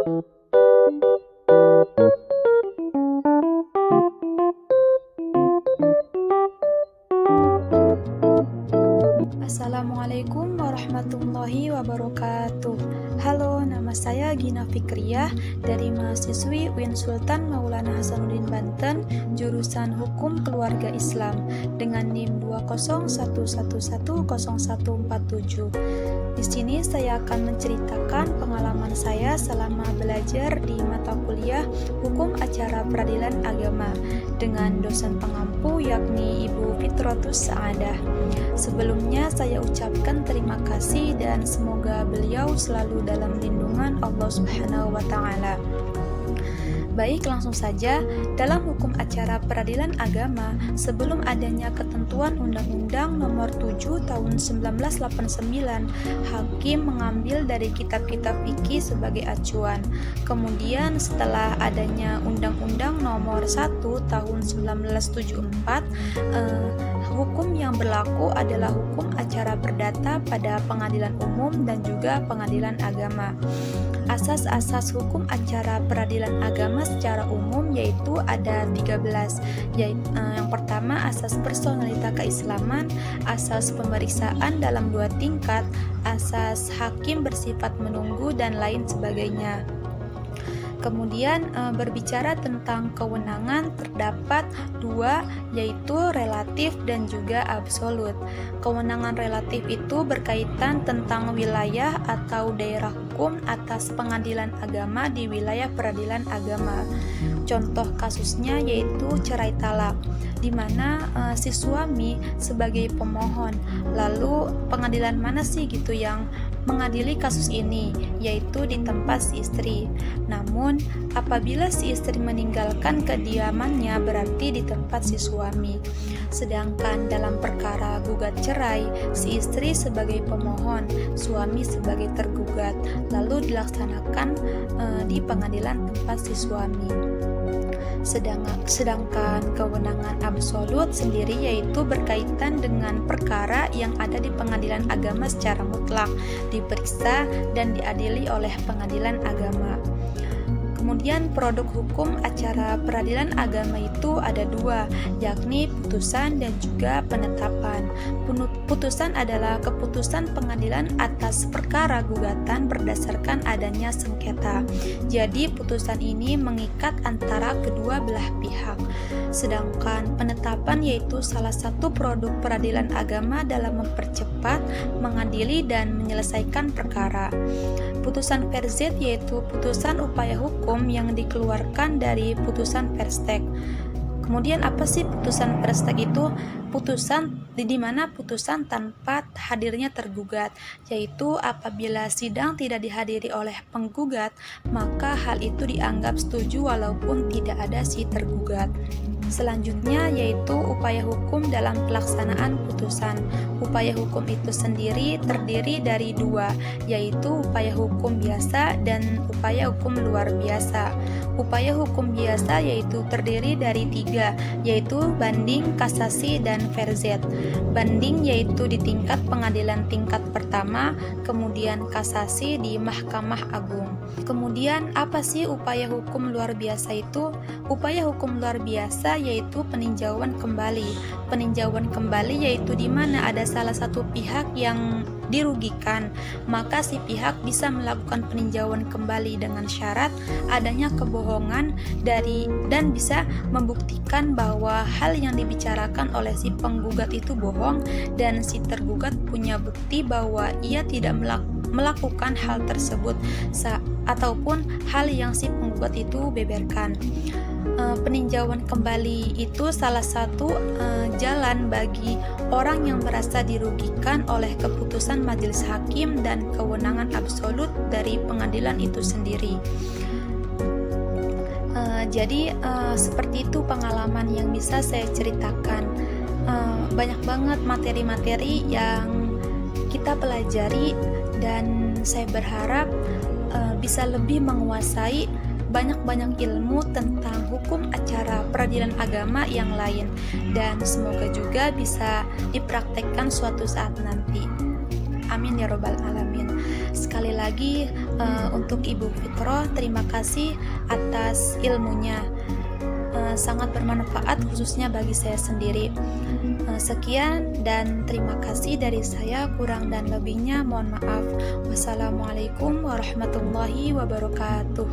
Assalamualaikum warahmatullahi wabarakatuh. Halo, nama saya Gina Fikriyah dari mahasiswi UIN Sultan Maulana Hasanuddin Banten, jurusan Hukum Keluarga Islam dengan NIM 201110147. Di sini saya akan menceritakan pengalaman saya selama belajar di mata kuliah Hukum Acara Peradilan Agama dengan dosen pengampu yakni Ibu Fitratus Saadah. Sebelumnya saya ucapkan terima kasih dan semoga beliau selalu dalam lindungan Allah Subhanahu wa taala. Baik, langsung saja. Dalam hukum acara peradilan agama, sebelum adanya ketentuan Undang-Undang Nomor 7 Tahun 1989, hakim mengambil dari kitab-kitab fikih sebagai acuan. Kemudian setelah adanya Undang-Undang Nomor 1 Tahun 1974, hukum yang berlaku adalah hukum acara perdata pada pengadilan umum dan juga pengadilan agama. Asas-asas hukum acara peradilan agama secara umum yaitu ada 13, yaitu yang pertama asas personalita keislaman, asas pemeriksaan dalam 2 tingkat, asas hakim bersifat menunggu dan lain sebagainya. Kemudian berbicara tentang kewenangan terdapat 2, yaitu relatif dan juga absolut. Kewenangan relatif itu berkaitan tentang wilayah atau daerah hukum atas pengadilan agama di wilayah peradilan agama. Contoh kasusnya yaitu cerai talak, di mana si suami sebagai pemohon. Lalu pengadilan mana sih gitu yang mengadili kasus ini, yaitu di tempat si istri. Namun, apabila si istri meninggalkan kediamannya berarti di tempat si suami. Sedangkan dalam perkara gugat cerai, si istri sebagai pemohon, suami sebagai tergugat, lalu dilaksanakan di pengadilan tempat si suami. Sedangkan kewenangan absolut sendiri yaitu berkaitan dengan perkara yang ada di pengadilan agama secara mutlak, diperiksa dan diadili oleh pengadilan agama. Kemudian produk hukum acara peradilan agama itu ada 2, yakni putusan dan juga penetapan. Putusan adalah keputusan pengadilan atas perkara gugatan berdasarkan adanya sengketa. Jadi putusan ini mengikat antara kedua belah pihak. Sedangkan penetapan yaitu salah satu produk peradilan agama dalam mempercepat, mengadili dan menyelesaikan perkara. Putusan verzet yaitu putusan upaya hukum yang dikeluarkan dari putusan verstek. Kemudian apa sih putusan verstek itu? Putusan di mana putusan tanpa hadirnya tergugat, yaitu apabila sidang tidak dihadiri oleh penggugat, maka hal itu dianggap setuju walaupun tidak ada si tergugat. Selanjutnya yaitu upaya hukum dalam pelaksanaan putusan. Upaya hukum itu sendiri terdiri dari 2, yaitu upaya hukum biasa dan upaya hukum luar biasa. Upaya hukum biasa yaitu terdiri dari 3, yaitu banding, kasasi, dan verzet. Banding yaitu di tingkat pengadilan tingkat pertama, kemudian kasasi di Mahkamah Agung. Kemudian apa sih upaya hukum luar biasa itu? Upaya hukum luar biasa yaitu peninjauan kembali. Peninjauan kembali yaitu di mana ada salah satu pihak yang dirugikan, maka si pihak bisa melakukan peninjauan kembali dengan syarat adanya kebohongan dan bisa membuktikan bahwa hal yang dibicarakan oleh si penggugat itu bohong dan si tergugat punya bukti bahwa ia tidak melakukan hal tersebut ataupun hal yang si penggugat itu beberkan. Peninjauan kembali itu salah satu jalan bagi orang yang merasa dirugikan oleh keputusan majelis hakim dan kewenangan absolut dari pengadilan itu sendiri. Jadi seperti itu pengalaman yang bisa saya ceritakan. Banyak banget materi-materi yang kita pelajari dan saya berharap bisa lebih menguasai banyak-banyak ilmu tentang hukum acara peradilan agama yang lain, dan semoga juga bisa dipraktekkan suatu saat nanti. Amin ya robbal alamin. Sekali lagi untuk Ibu Fitroh, terima kasih atas ilmunya. Sangat bermanfaat khususnya bagi saya sendiri. Sekian dan terima kasih dari saya, kurang dan lebihnya mohon maaf. Wassalamualaikum warahmatullahi wabarakatuh.